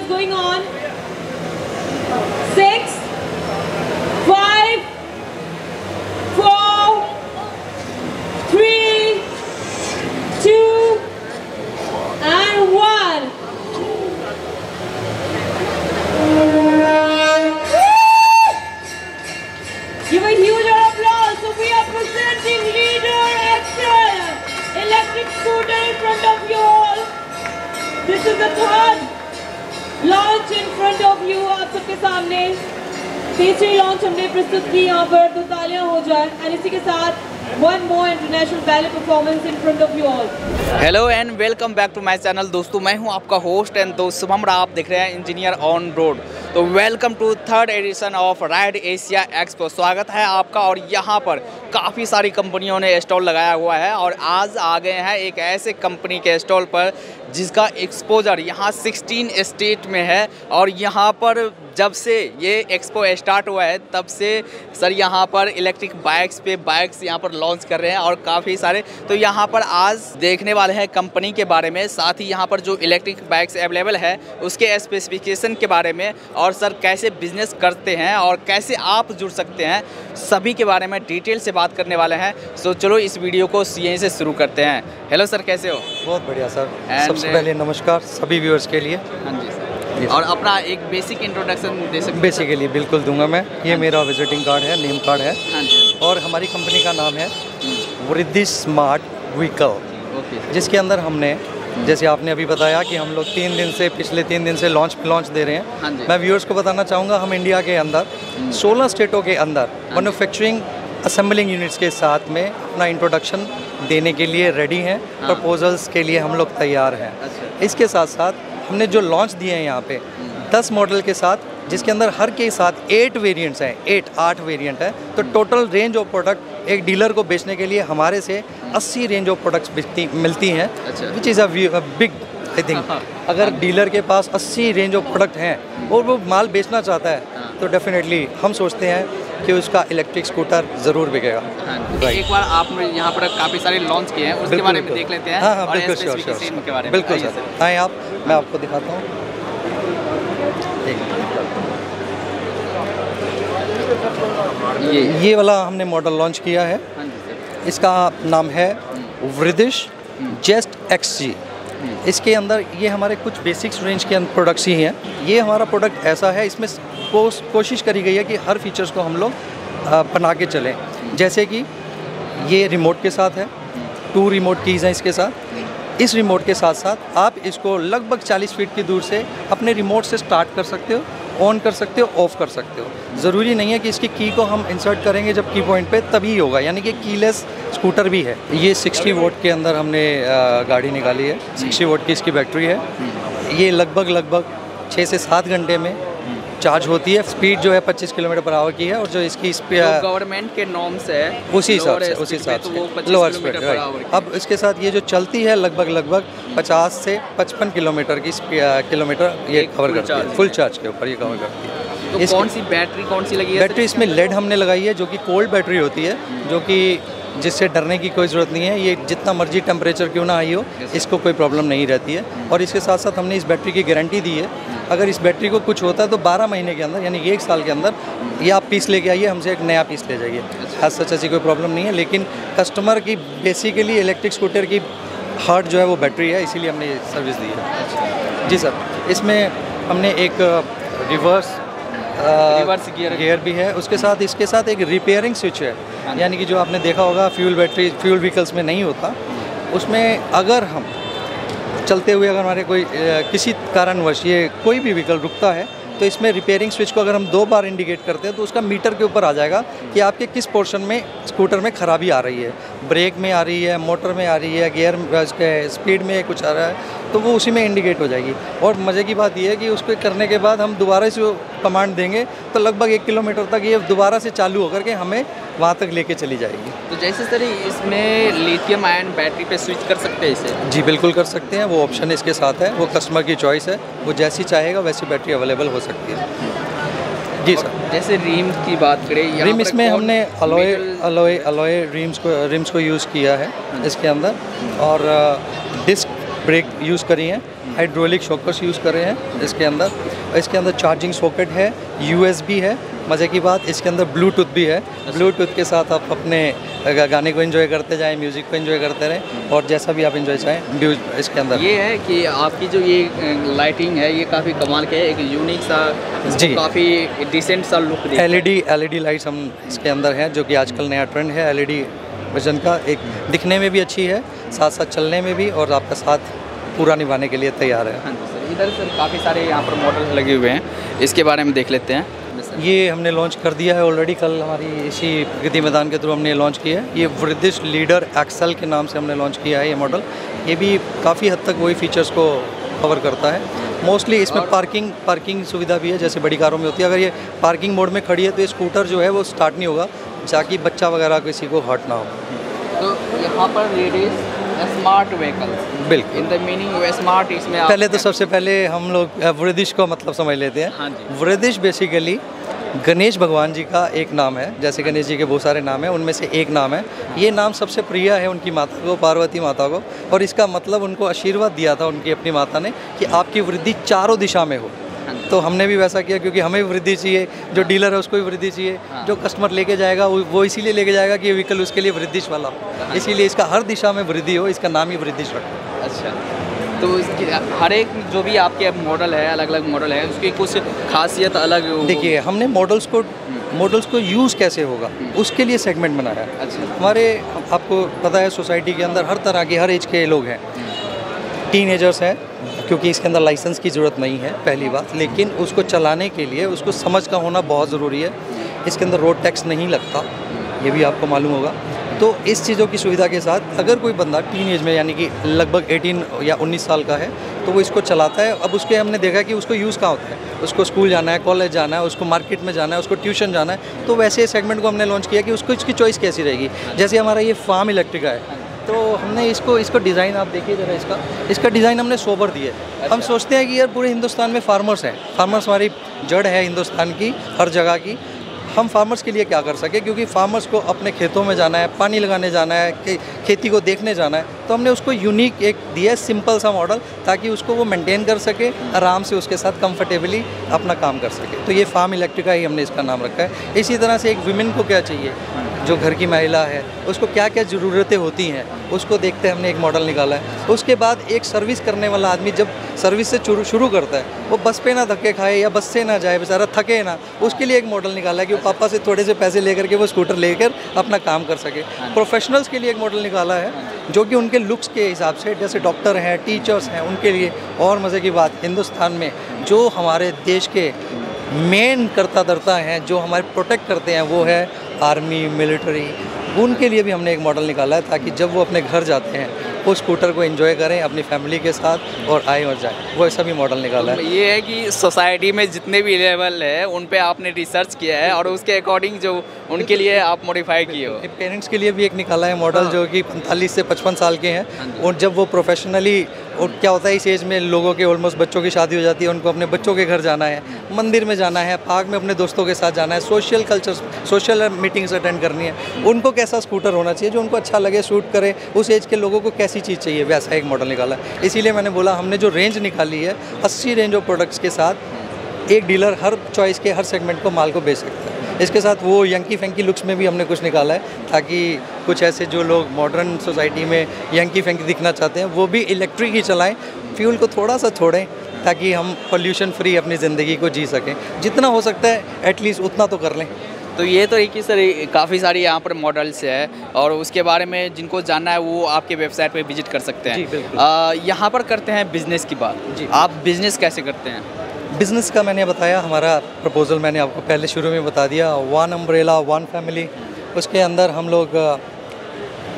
is going on. 6, 5, 4, 3, 2, and 1. Give a huge round of applause. So we are presenting Leader XL electric scooter in front of you all. This is the third launch in front of you. आप सबके सामने तीसरी launch हमने प्रस्तुत की यहाँ पर, तो तालियां हो जाए। और इसी के साथ one more international ballet performance in front of you all. Hello and welcome back to my channel. दोस्तों मैं हूं आपका होस्ट एंड दोस्त शुभम राव, आप देख रहे हैं इंजीनियर ऑन रोड। तो welcome to third edition of Ride Asia Expo. स्वागत है आपका। और यहाँ पर काफ़ी सारी कंपनियों ने स्टॉल लगाया हुआ है और आज आ गए हैं एक ऐसे कंपनी के स्टॉल पर जिसका एक्सपोजर यहाँ 16 स्टेट में है। और यहाँ पर जब से ये एक्सपो स्टार्ट हुआ है तब से सर यहाँ पर इलेक्ट्रिक बाइक्स यहाँ पर लॉन्च कर रहे हैं और काफ़ी सारे। तो यहाँ पर आज देखने वाले हैं कंपनी के बारे में, साथ ही यहाँ पर जो इलेक्ट्रिक बाइक्स अवेलेबल है उसके स्पेसिफिकेशन के बारे में, और सर कैसे बिजनेस करते हैं और कैसे आप जुड़ सकते हैं, सभी के बारे में डिटेल से बात करने वाले हैं। सो चलो इस वीडियो को यहीं से शुरू करते हैं। हेलो सर, कैसे हो? बहुत बढ़िया सर। सबसे पहले नमस्कार सभी व्यूअर्स के लिए। हाँ जी सर। और अपना एक बेसिक इंट्रोडक्शन दे सकते हैं? बेसिकली बिल्कुल दूंगा मैं। ये मेरा विजिटिंग कार्ड है, नेम कार्ड है। हाँ जी। और हमारी कंपनी का नाम है वृद्धि स्मार्ट व्हीकल, जिसके अंदर हमने, जैसे आपने अभी बताया कि हम लोग पिछले 3 दिन से लॉन्च दे रहे हैं। हाँ जी। मैं व्यूअर्स को बताना चाहूँगा, हम इंडिया के अंदर 16 स्टेटों के अंदर मैन्युफैक्चरिंग असेंबलिंग यूनिट्स के साथ में अपना इंट्रोडक्शन देने के लिए रेडी हैं। प्रपोजल्स के लिए हम लोग तैयार हैं। इसके साथ साथ हमने जो लॉन्च दिए हैं यहाँ पे 10 मॉडल के साथ, जिसके अंदर हर के साथ 8 वेरिएंट्स हैं, 8 वेरिएंट है। तो टोटल रेंज ऑफ प्रोडक्ट एक डीलर को बेचने के लिए हमारे से 80 रेंज ऑफ प्रोडक्ट्स मिलती हैं, which is a big I think. अगर डीलर के पास 80 रेंज ऑफ प्रोडक्ट हैं और वो माल बेचना चाहता है तो डेफिनेटली हम सोचते हैं कि उसका इलेक्ट्रिक स्कूटर ज़रूर बिकेगा। एक बार आपने यहाँ पर काफ़ी सारे लॉन्च किए हैं, उसके बारे में देख लेते हैं। हाँ, बिल्कुल श्योर। बिल्कुल सर, आए आप, मैं आपको दिखाता हूँ। ये वाला हमने मॉडल लॉन्च किया है। इसका नाम है वृद्धिश जेस्ट XG। इसके अंदर ये हमारे कुछ बेसिक्स रेंज के प्रोडक्ट्स ही हैं। ये हमारा प्रोडक्ट ऐसा है, इसमें कोशिश करी गई है कि हर फीचर्स को हम लोग बना के चलें। जैसे कि ये रिमोट के साथ है, 2 रिमोट कीज़ हैं इसके साथ। इस रिमोट के साथ साथ आप इसको लगभग 40 फीट की दूर से अपने रिमोट से स्टार्ट कर सकते हो, ऑन कर सकते हो, ऑफ़ कर सकते हो। ज़रूरी नहीं है कि इसकी की को हम इंसर्ट करेंगे जब की पॉइंट पे तभी होगा, यानी कि कीलेस स्कूटर भी है। ये 60 वोट के अंदर हमने गाड़ी निकाली है। 60 वोट की इसकी बैटरी है। ये लगभग 6 से 7 घंटे में चार्ज होती है। स्पीड जो है 25 किलोमीटर पर आवर की है। और जो इसकी गवर्नमेंट के नॉर्म्स है उसी हिसाब से लोअर स्पीड। अब इसके साथ ये जो चलती है लगभग 50 से 55 किलोमीटर की किलोमीटर ये कवर करती है, फुल चार्ज के ऊपर ये कवर करती है। तो कौन सी लगी है? बैटरी इसमें लेड हमने लगाई है, जो कि कोल्ड बैटरी होती है, जो कि जिससे डरने की कोई ज़रूरत नहीं है। ये जितना मर्जी टेम्परेचर क्यों ना आई हो, इसको कोई प्रॉब्लम नहीं रहती है। और इसके साथ साथ हमने इस बैटरी की गारंटी दी है। अगर इस बैटरी को कुछ होता है तो 12 महीने के अंदर, यानी 1 साल के अंदर, ये आप पीस लेके आइए, हमसे एक नया पीस ले जाइए। एज सच ऐसी कोई प्रॉब्लम नहीं है। लेकिन कस्टमर की बेसिकली इलेक्ट्रिक स्कूटर की हार्ट जो है वो बैटरी है, इसीलिए हमने ये सर्विस दी है। जी सर। इसमें हमने एक रिवर्स गियर भी है। उसके साथ इसके साथ एक रिपेयरिंग स्विच है, यानी कि जो आपने देखा होगा फ्यूल व्हीकल्स में नहीं होता। उसमें अगर हम चलते हुए अगर हमारे कोई किसी कारणवश ये कोई भी व्हीकल रुकता है तो इसमें रिपेयरिंग स्विच को अगर हम 2 बार इंडिकेट करते हैं तो उसका मीटर के ऊपर आ जाएगा कि आपके किस पोर्शन में स्कूटर में ख़राबी आ रही है। ब्रेक में आ रही है, मोटर में आ रही है, गियर स्पीड में कुछ आ रहा है, तो वो उसी में इंडिकेट हो जाएगी। और मज़े की बात यह है कि उसको करने के बाद हम दोबारा से कमांड देंगे तो लगभग 1 किलोमीटर तक ये दोबारा से चालू होकर के हमें वहाँ तक लेके चली जाएगी। तो जैसे सर इसमें लिथियम आयन बैटरी पे स्विच कर सकते हैं इसे? जी बिल्कुल कर सकते हैं, वो ऑप्शन इसके साथ है, वो कस्टमर की चॉइस है, वो जैसी चाहेगा वैसी बैटरी अवेलेबल हो सकती है। जी सर। जैसे रिम की बात करें, रिम इसमें हमने अलॉय रिम्स को यूज़ किया है इसके अंदर। और ब्रेक यूज़ करी हैं, हाइड्रोलिक शॉकर्स यूज़ करे हैं इसके अंदर चार्जिंग सॉकेट है, USB है। मज़े की बात इसके अंदर ब्लूटूथ भी है। ब्लूटूथ के साथ आप अपने गाने को एंजॉय करते जाएं, म्यूज़िक को एंजॉय करते रहें और जैसा भी आप एंजॉय चाहें इसके अंदर। ये है कि आपकी जो ये लाइटिंग है ये काफ़ी कमाल के है, एक यूनिक सा जी, काफ़ी डिसेंट सा लुक देता है। LED लाइट्स हम इसके अंदर हैं, जो कि आजकल नया ट्रेंड है LED वर्जन का। एक दिखने में भी अच्छी है, साथ साथ चलने में भी, और आपका साथ पूरा निभाने के लिए तैयार है। हाँ जी सर, इधर सर काफ़ी सारे यहाँ पर मॉडल लगे हुए हैं, इसके बारे में देख लेते हैं। ये हमने लॉन्च कर दिया है ऑलरेडी, कल हमारी इसी प्रगति मैदान के थ्रू हमने लॉन्च किया है। ये वृद्धिश लीडर एक्सेल के नाम से हमने लॉन्च किया है ये मॉडल। ये भी काफ़ी हद तक वही फीचर्स को कवर करता है। मोस्टली इसमें पार्किंग सुविधा भी है, जैसे बड़ी कारों में होती है। अगर ये पार्किंग मोड में खड़ी है तो ये स्कूटर जो है वो स्टार्ट नहीं होगा, ताकि बच्चा वगैरह किसी को हर्ट ना हो। तो यहाँ पर लेडीज स्मार्ट व्हीकल, बिल्कुल इन द मीनिंग स्मार्ट, इसमें पहले तो सबसे पहले हम लोग वृद्धिश को मतलब समझ लेते हैं। हाँ जी। वृद्धिश बेसिकली गणेश भगवान जी का एक नाम है। जैसे गणेश जी के बहुत सारे नाम हैं, उनमें से एक नाम है। ये नाम सबसे प्रिय है उनकी माता को, पार्वती माता को, और इसका मतलब उनको आशीर्वाद दिया था उनकी अपनी माता ने कि आपकी वृद्धि चारों दिशा में हो। तो हमने भी वैसा किया, क्योंकि हमें भी वृद्धि चाहिए, जो डीलर है उसको भी वृद्धि चाहिए, जो कस्टमर लेके जाएगा वो इसीलिए लेके जाएगा कि ये व्हीकल उसके लिए वृद्धिश वाला हो, इसीलिए इसका हर दिशा में वृद्धि हो, इसका नाम ही वृद्धिश रखा। अच्छा, तो इसकी हर एक जो भी आपके मॉडल है, अलग अलग मॉडल है, उसकी कुछ खासियत अलग देखिए, हमने मॉडल्स को यूज़ कैसे होगा उसके लिए सेगमेंट बनाया है। अच्छा। हमारे आपको पता है सोसाइटी के अंदर हर तरह के, हर एज के लोग हैं। टीनेजर्स हैं, क्योंकि इसके अंदर लाइसेंस की ज़रूरत नहीं है पहली बात, लेकिन उसको चलाने के लिए उसको समझ का होना बहुत ज़रूरी है। इसके अंदर रोड टैक्स नहीं लगता, ये भी आपको मालूम होगा। तो इस चीज़ों की सुविधा के साथ अगर कोई बंदा टीन एज में, यानी कि लगभग 18 या 19 साल का है, तो वो इसको चलाता है। अब उसके हमने देखा कि उसको यूज़ कहाँ होता है, उसको स्कूल जाना है, कॉलेज जाना है, उसको मार्केट में जाना है, उसको ट्यूशन जाना है, तो वैसे सेगमेंट को हमने लॉन्च किया कि उसको इसकी चॉइस कैसी रहेगी। जैसे हमारा ये फार्म इलेक्ट्रिका है, तो हमने इसको डिज़ाइन आप देखिए ज़रा, इसका डिज़ाइन हमने सोबर दिया है। हम सोचते हैं कि यार पूरे हिंदुस्तान में फार्मर्स हैं, फार्मर्स हमारी जड़ है हिंदुस्तान की, हर जगह की। हम फार्मर्स के लिए क्या कर सके, क्योंकि फार्मर्स को अपने खेतों में जाना है, पानी लगाने जाना है, खेती को देखने जाना है, तो हमने उसको यूनिक एक दिया है, सिंपल सा मॉडल, ताकि उसको वो मेंटेन कर सके, आराम से उसके साथ कंफर्टेबली अपना काम कर सके। तो ये फार्म इलेक्ट्रिका ही हमने इसका नाम रखा है। इसी तरह से एक विमेन को क्या चाहिए, जो घर की महिला है, उसको क्या क्या ज़रूरतें होती हैं, उसको देखते हमने एक मॉडल निकाला है। उसके बाद एक सर्विस करने वाला आदमी जब सर्विस से शुरू करता है, वो बस पे ना धक्के खाए या बस से ना जाए, बेचारा थके ना, उसके लिए एक मॉडल निकाला है कि वो पापा से थोड़े से पैसे लेकर के वो स्कूटर लेकर अपना काम कर सके। प्रोफेशनल्स के लिए एक मॉडल निकाला है, जो कि उनके लुक्स के हिसाब से, जैसे डॉक्टर हैं, टीचर्स हैं, उनके लिए। और मज़े की बात, हिंदुस्तान में जो हमारे देश के मेन करता धरता हैं, जो हमारे प्रोटेक्ट करते हैं, वो है आर्मी, मिलिट्री, उनके लिए भी हमने एक मॉडल निकाला है, ताकि जब वो अपने घर जाते हैं वो स्कूटर को एंजॉय करें अपनी फैमिली के साथ और आए और जाएं। वो ऐसा भी मॉडल निकाला है। ये है कि सोसाइटी में जितने भी लेवल है उन पे आपने रिसर्च किया है और उसके अकॉर्डिंग जो उनके लिए आप मॉडिफाई किए हो। पेरेंट्स के लिए भी एक निकाला है मॉडल, जो कि 45 से 55 साल के हैं, और जब वो प्रोफेशनली, और क्या होता है इस एज में लोगों के ऑलमोस्ट बच्चों की शादी हो जाती है, उनको अपने बच्चों के घर जाना है, मंदिर में जाना है, पार्क में अपने दोस्तों के साथ जाना है, सोशल मीटिंग्स अटेंड करनी है, उनको कैसा स्कूटर होना चाहिए जो उनको अच्छा लगे, सूट करे, उस एज के लोगों को कैसी चीज़ चाहिए, वैसा एक मॉडल निकाला है। इसीलिए मैंने बोला, हमने जो रेंज निकाली है 80 रेंज ऑफ प्रोडक्ट्स के साथ, एक डीलर हर चॉइस के हर सेगमेंट को माल को बेच सकता है। इसके साथ वो यंकी फैंकी लुक्स में भी हमने कुछ निकाला है, ताकि कुछ ऐसे जो लोग मॉडर्न सोसाइटी में यंकी फैंकी दिखना चाहते हैं, वो भी इलेक्ट्रिक ही चलाएं, फ्यूल को थोड़ा सा छोड़ें, ताकि हम पोल्यूशन फ्री अपनी ज़िंदगी को जी सकें। जितना हो सकता है एटलीस्ट उतना तो कर लें। तो ये तो एक ही सर काफ़ी सारी यहाँ पर मॉडल्स है, और उसके बारे में जिनको जानना है वो आपके वेबसाइट पे विजिट कर सकते हैं। जी बिल्कुल। यहाँ पर करते हैं बिज़नेस की बात। जी, आप बिज़नेस कैसे करते हैं? बिज़नेस का मैंने बताया, हमारा प्रपोज़ल मैंने आपको पहले शुरू में बता दिया, 1 अम्ब्रेला 1 फैमिली। उसके अंदर हम लोग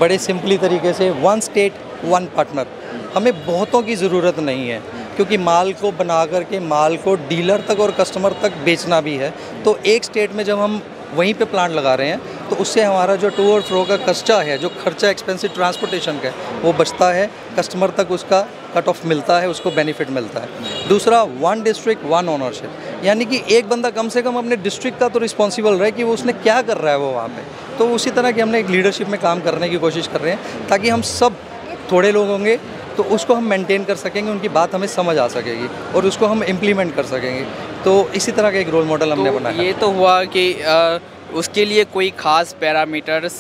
बड़े सिंपली तरीके से 1 स्टेट 1 पार्टनर। हमें बहुतों की ज़रूरत नहीं है, क्योंकि माल को बना करके माल को डीलर तक और कस्टमर तक बेचना भी है। तो एक स्टेट में जब हम वहीं पे प्लांट लगा रहे हैं, तो उससे हमारा जो टू और फ्रो का खर्चा है, जो खर्चा एक्सपेंसिव ट्रांसपोर्टेशन का है, वो बचता है, कस्टमर तक उसका कट ऑफ मिलता है, उसको बेनिफिट मिलता है। दूसरा, 1 डिस्ट्रिक्ट 1 ओनरशिप, यानी कि एक बंदा कम से कम अपने डिस्ट्रिक्ट का तो रिस्पॉन्सिबल रहे कि वो उसने क्या कर रहा है वो वहाँ पे। तो उसी तरह की हमने एक लीडरशिप में काम करने की कोशिश कर रहे हैं, ताकि हम सब, थोड़े लोग होंगे तो उसको हम मेंटेन कर सकेंगे, उनकी बात हमें समझ आ सकेगी और उसको हम इम्प्लीमेंट कर सकेंगे। तो इसी तरह का एक रोल मॉडल हमने बनाया। ये तो हुआ कि उसके लिए कोई खास पैरामीटर्स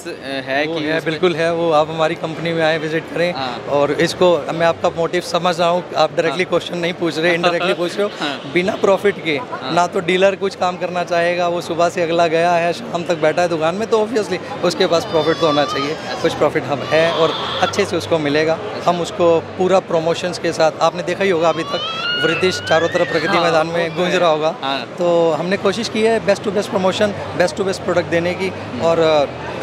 है कि है, बिल्कुल है। वो आप हमारी कंपनी में आए, विजिट करें। हाँ। और इसको मैं आपका मोटिव समझ रहा हूँ, आप डायरेक्टली क्वेश्चन नहीं पूछ रहे, इनडायरेक्टली पूछ रहे हो। हाँ। बिना प्रॉफिट के ना तो डीलर कुछ काम करना चाहेगा, वो सुबह से अगला गया है, शाम तक बैठा है दुकान में, तो ऑब्वियसली उसके पास प्रॉफिट तो होना चाहिए। कुछ प्रॉफिट हम है और अच्छे से उसको मिलेगा। हम उसको पूरा प्रमोशंस के साथ, आपने देखा ही होगा अभी तक ब्रिटिश चारों तरफ प्रगति मैदान में गूंज रहा होगा। तो हमने कोशिश की है best to best promotion, best to best product देने की, और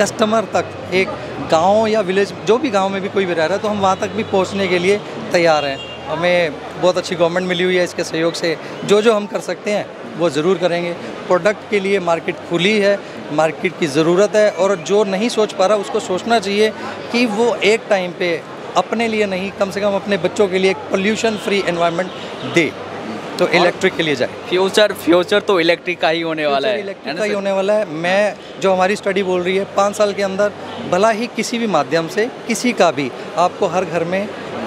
कस्टमर तक, एक गांव या विलेज, जो भी गांव में भी कोई भी रह रहा है, तो हम वहां तक भी पहुंचने के लिए तैयार हैं। हमें बहुत अच्छी गवर्नमेंट मिली हुई है, इसके सहयोग से जो जो हम कर सकते हैं वो ज़रूर करेंगे। प्रोडक्ट के लिए मार्केट खुली है, मार्केट की ज़रूरत है, और जो नहीं सोच पा रहा उसको सोचना चाहिए कि वो एक टाइम पे अपने लिए नहीं, कम से कम अपने बच्चों के लिए एक पोल्यूशन फ्री एनवायरनमेंट दे, तो इलेक्ट्रिक के लिए जाए। फ्यूचर तो इलेक्ट्रिक का ही होने वाला है, इलेक्ट्रिक का ही होने वाला है। मैं जो हमारी स्टडी बोल रही है, 5 साल के अंदर भला ही किसी भी माध्यम से, किसी का भी, आपको हर घर में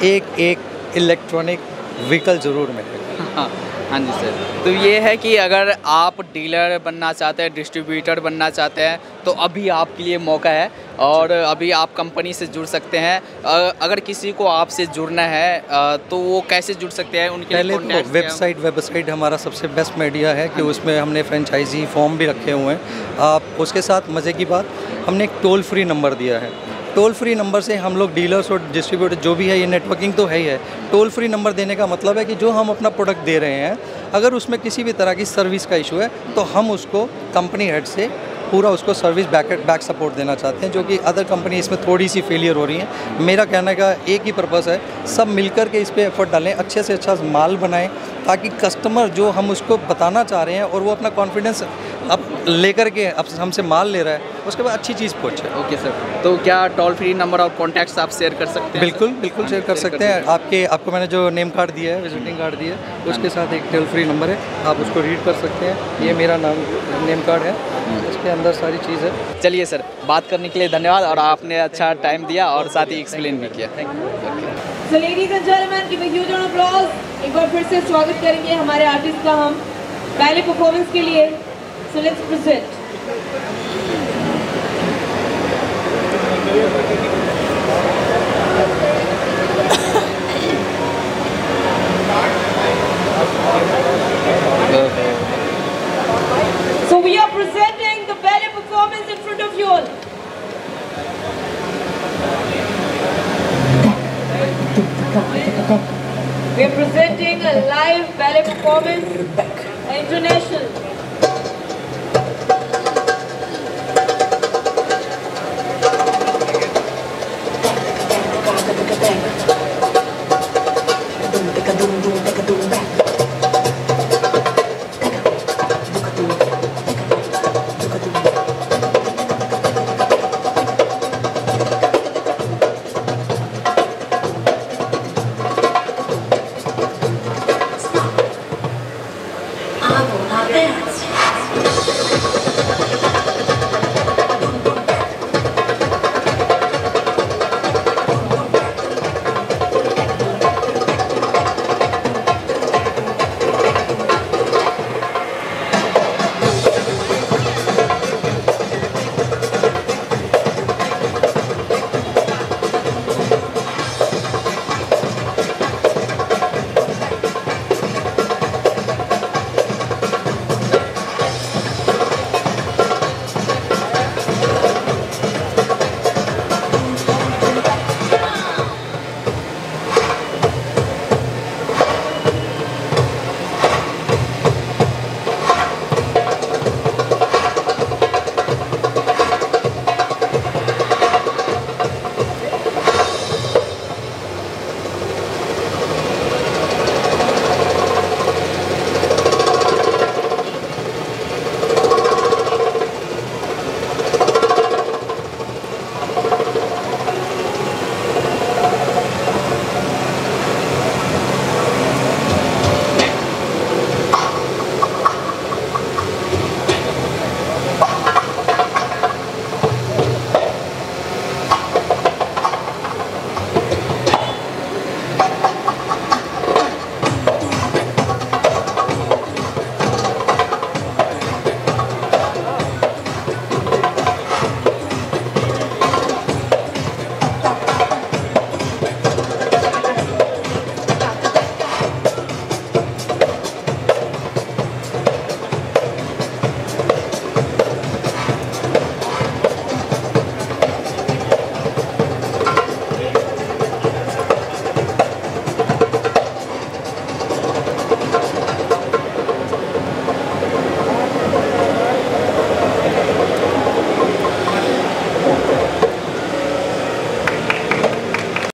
एक इलेक्ट्रॉनिक व्हीकल ज़रूर मिलेगा। हाँ जी सर। तो ये है कि अगर आप डीलर बनना चाहते हैं, डिस्ट्रीब्यूटर बनना चाहते हैं, तो अभी आपके लिए मौका है और अभी आप कंपनी से जुड़ सकते हैं। अगर किसी को आपसे जुड़ना है तो वो कैसे जुड़ सकते हैं? उनके पहले तो वेबसाइट हमारा सबसे बेस्ट मीडिया है कि उसमें हमने फ्रेंचाइजी फॉर्म भी रखे हुए हैं। आप उसके साथ मज़े की बात, हमने एक टोल फ्री नंबर दिया है। टोल फ्री नंबर से हम लोग डीलर्स और डिस्ट्रीब्यूटर जो भी है, ये नेटवर्किंग तो है ही है। टोल फ्री नंबर देने का मतलब है कि जो हम अपना प्रोडक्ट दे रहे हैं, अगर उसमें किसी भी तरह की सर्विस का इशू है, तो हम उसको कंपनी हेड से पूरा उसको सर्विस बैक सपोर्ट देना चाहते हैं, जो कि अदर कंपनी इसमें थोड़ी सी फेलियर हो रही है। मेरा कहने का एक ही पर्पस है, सब मिलकर के इस पर एफर्ट डालें, अच्छे से अच्छा माल बनाएं, ताकि कस्टमर जो हम उसको बताना चाह रहे हैं और वो अपना कॉन्फिडेंस अब लेकर के अब हमसे माल ले रहा है, उसके बाद अच्छी चीज़ पहुँचे। ओके सर, तो क्या टोल फ्री नंबर और कॉन्टैक्ट्स आप शेयर कर सकते हैं? बिल्कुल शेयर कर सकते हैं। आपको मैंने जो नेम कार्ड दिया है, विजिटिंग कार्ड दिया है, उसके साथ एक टोल फ्री नंबर है, आप उसको रीड कर सकते हैं। ये मेरा नेम कार्ड है, इसके अंदर सारी चीज़ है। चलिए सर, बात करने के लिए धन्यवाद, और आपने अच्छा टाइम दिया और साथ ही एक्सप्लेन भी किया। Thank you. So ladies and gentlemen, give a huge round of applause. एक बार फिर से स्वागत करेंगे हमारे आर्टिस्ट का हम पहले परफॉर्मेंस के लिए। So let's present. So we are presenting the ballet performance in front of you all. We are presenting a live ballet performance, international.